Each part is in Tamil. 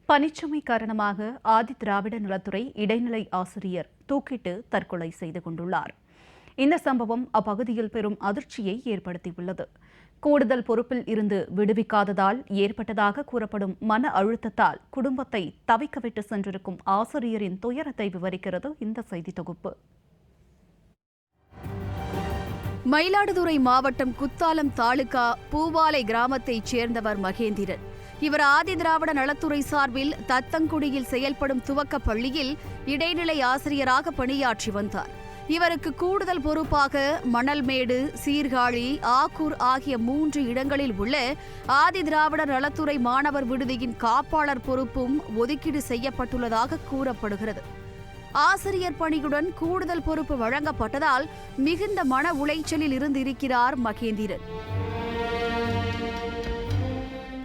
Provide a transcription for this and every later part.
பணிச்சுமை காரணமாக ஆதி திராவிட நலத்துறை இடைநிலை ஆசிரியர் தூக்கிட்டு தற்கொலை செய்து கொண்டுள்ளார். இந்த சம்பவம் அப்பகுதியில் பெரும் அதிர்ச்சியை ஏற்படுத்தியுள்ளது. கூடுதல் பொறுப்பில் இருந்து விடுவிக்காததால் ஏற்பட்டதாக கூறப்படும் மன அழுத்தத்தால் குடும்பத்தை தவிக்கவிட்டு சென்றிருக்கும் ஆசிரியரின் துயரத்தை விவரிக்கிறது இந்த செய்தி தொகுப்பு. மயிலாடுதுறை மாவட்டம் குத்தாலம் தாலுகா பூவாலை கிராமத்தைச் சேர்ந்தவர் மகேந்திரன். இவர் ஆதி திராவிட நலத்துறை சார்பில் தத்தங்குடியில் செயல்படும் துவக்க பள்ளியில் இடைநிலை ஆசிரியராக பணியாற்றி வந்தார். இவருக்கு கூடுதல் பொறுப்பாக மணல்மேடு, சீர்காழி, ஆக்கூர் ஆகிய 3 இடங்களில் உள்ள ஆதி திராவிட நலத்துறை மாணவர் விடுதியின் காப்பாளர் பொறுப்பும் ஒதுக்கீடு செய்யப்பட்டுள்ளதாக கூறப்படுகிறது. ஆசிரியர் பணியுடன் கூடுதல் பொறுப்பு வழங்கப்பட்டதால் மிகுந்த மன உளைச்சலில் இருந்திருக்கிறார் மகேந்திரன்.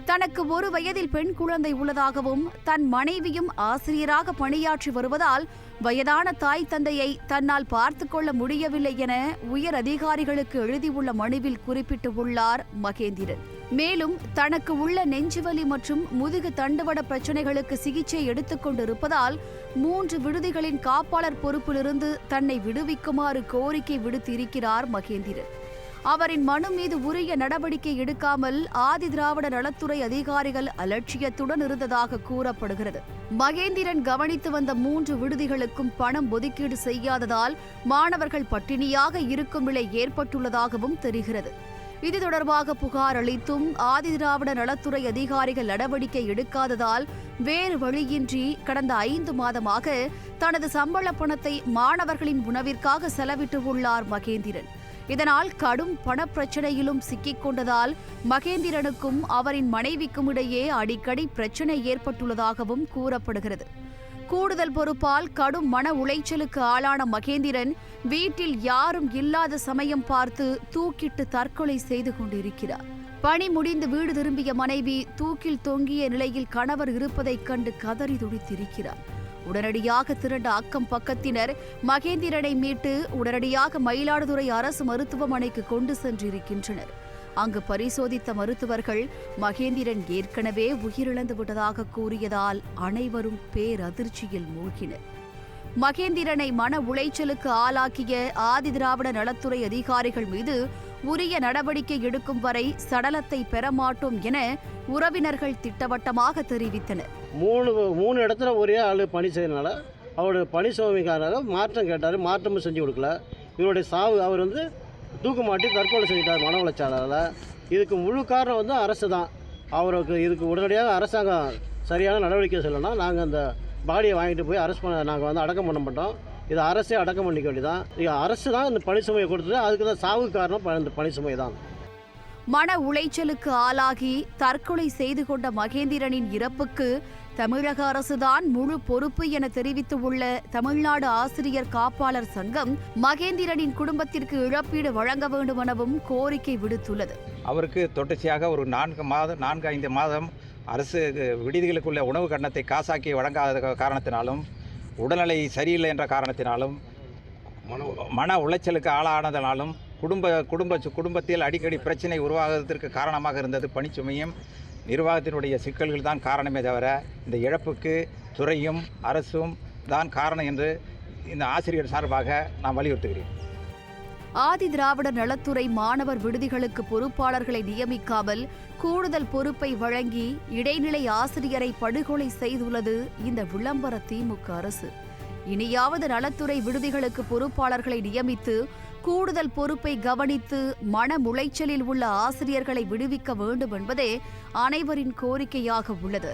தனக்கு 1 வயதில் பெண் குழந்தை உள்ளதாகவும் தன் மனைவியும் ஆசிரியராக பணியாற்றி வருவதால் வயதான தாய் தந்தையை தன்னால் பார்த்துக் கொள்ள முடியவில்லை என உயர் அதிகாரிகளுக்கு எழுதியுள்ள மனுவில் குறிப்பிட்டுள்ளார் மகேந்திரன். மேலும் தனக்கு உள்ள நெஞ்சுவலி மற்றும் முதுகு தண்டுவட பிரச்சினைகளுக்கு சிகிச்சை எடுத்துக் கொண்டிருப்பதால் 3 விடுதிகளின் காப்பாளர் பொறுப்பிலிருந்து தன்னை விடுவிக்குமாறு கோரிக்கை விடுத்திருக்கிறார் மகேந்திரன். அவரின் மனு மீது உரிய நடவடிக்கை எடுக்காமல் ஆதி திராவிட நலத்துறை அதிகாரிகள் அலட்சியத்துடன் இருந்ததாக கூறப்படுகிறது. மகேந்திரன் கவனித்து வந்த 3 விடுதிகளுக்கும் பணம் ஒதுக்கீடு செய்யாததால் மாணவர்கள் பட்டினியாக இருக்கும் நிலை ஏற்பட்டுள்ளதாகவும் தெரிகிறது. இது தொடர்பாக புகார் அளித்தும் ஆதி திராவிட நலத்துறை அதிகாரிகள் நடவடிக்கை எடுக்காததால் வேறு வழியின்றி கடந்த 5 மாதமாக தனது சம்பள பணத்தை மாணவர்களின் உணவிற்காக செலவிட்டுள்ளார் மகேந்திரன். இதனால் கடும் பணப்பிரச்சனையிலும் சிக்கிக் கொண்டதால் மகேந்திரனுக்கும் அவரின் மனைவிக்கும் இடையே அடிக்கடி பிரச்சனை ஏற்பட்டுள்ளதாகவும் கூறப்படுகிறது. கூடுதல் பொறுப்பால் கடும் மன உளைச்சலுக்கு ஆளான மகேந்திரன் வீட்டில் யாரும் இல்லாத சமயம் பார்த்து தூக்கிட்டு தற்கொலை செய்து கொண்டிருக்கிறார். பணி முடிந்து வீடு திரும்பிய மனைவி தூக்கில் தொங்கிய நிலையில் கணவர் இருப்பதைக் கண்டு கதறி துடித்திருக்கிறார். உடனடியாக திரண்ட அக்கம் பக்கத்தினர் மகேந்திரனை மீட்டு உடனடியாக மயிலாடுதுறை அரசு மருத்துவமனைக்கு கொண்டு சென்றிருக்கின்றனர். அங்கு பரிசோதித்த மருத்துவர்கள் மகேந்திரன் ஏற்கனவே உயிரிழந்து விட்டதாக கூறியதால் அனைவரும் பேரதிர்ச்சியில் மூழ்கினர். மகேந்திரனை மன உளைச்சலுக்கு ஆளாக்கிய ஆதி திராவிட நலத்துறை அதிகாரிகள் மீது உரிய நடவடிக்கை எடுக்கும் வரை சடலத்தை பெறமாட்டோம் என உறவினர்கள் திட்டவட்டமாக தெரிவித்தனர். 3 இடத்துல ஒரே ஆள் பணி செய்யறதுனால அவருடைய பணி சுமைக்காக மாற்றம் கேட்டார். மாற்றமும் செஞ்சு கொடுக்கல. இவருடைய சாவு அவர் தூக்கு மாட்டி தற்கொலை செஞ்சிட்டார் மன உளைச்சலால். இதுக்கு முழு காரணம் அரசு தான். அவருக்கு இதுக்கு உடனடியாக அரசாங்கம் சரியான நடவடிக்கை சொல்லணும்னா நாங்கள் அந்த பாடியை வாங்கிட்டு போய் அரெஸ்ட் பண்ண நாங்கள் அடக்கம் பண்ண மாட்டோம். இது அரசே அடக்கம் பண்ணிக்க வேண்டியதான். இது அரசு தான் இந்த பணி சுமையை கொடுத்தது. அதுக்கு தான் சாவுக்கு காரணம் இந்த பணி சுமை தான். மன உளைச்சலுக்கு ஆளாகி தற்கொலை செய்து கொண்ட மகேந்திரனின் இறப்புக்கு தமிழக அரசுதான் முழு பொறுப்பு என தெரிவித்துள்ள தமிழ்நாடு ஆசிரியர் காப்பாளர் சங்கம் மகேந்திரனின் குடும்பத்திற்கு இழப்பீடு வழங்க வேண்டும் எனவும் கோரிக்கை விடுத்துள்ளது. அவருக்கு தொடர்ச்சியாக ஒரு 4-5 மாதம் அரசு விடுதிகளுக்குள்ள உணவு கட்டணத்தை காசாக்கி வழங்காத காரணத்தினாலும் உடல்நிலை சரியில்லை என்ற காரணத்தினாலும் மன உளைச்சலுக்கு ஆளானதனாலும் குடும்பத்தில் அடிக்கடி பிரச்சனை உருவாகுவதற்கு காரணமாக இருந்தது பணிச்சுமையும் நிர்வாகத்தினுடைய சிக்கல்கள் தான் காரணமே தவிர இந்த இழப்புக்கு துறையும் அரசும் தான் காரணம் என்று இந்த ஆசிரியர் சார்பாக நான் வலியுறுத்துகிறேன். ஆதி திராவிட நலத்துறை மாணவர் விடுதிகளுக்கு பொறுப்பாளர்களை நியமிக்காமல் கூடுதல் பொறுப்பை வழங்கி இடைநிலை ஆசிரியரை படுகொலை செய்துள்ளது இந்த விளம்பர திமுக அரசு. இனியாவது நலத்துறை விடுதிகளுக்கு பொறுப்பாளர்களை நியமித்து கூடுதல் பொறுப்பை கவனித்து மன உளைச்சலில் உள்ள ஆசிரியர்களை விடுவிக்க வேண்டும் என்பதே அனைவரின் கோரிக்கையாக உள்ளது.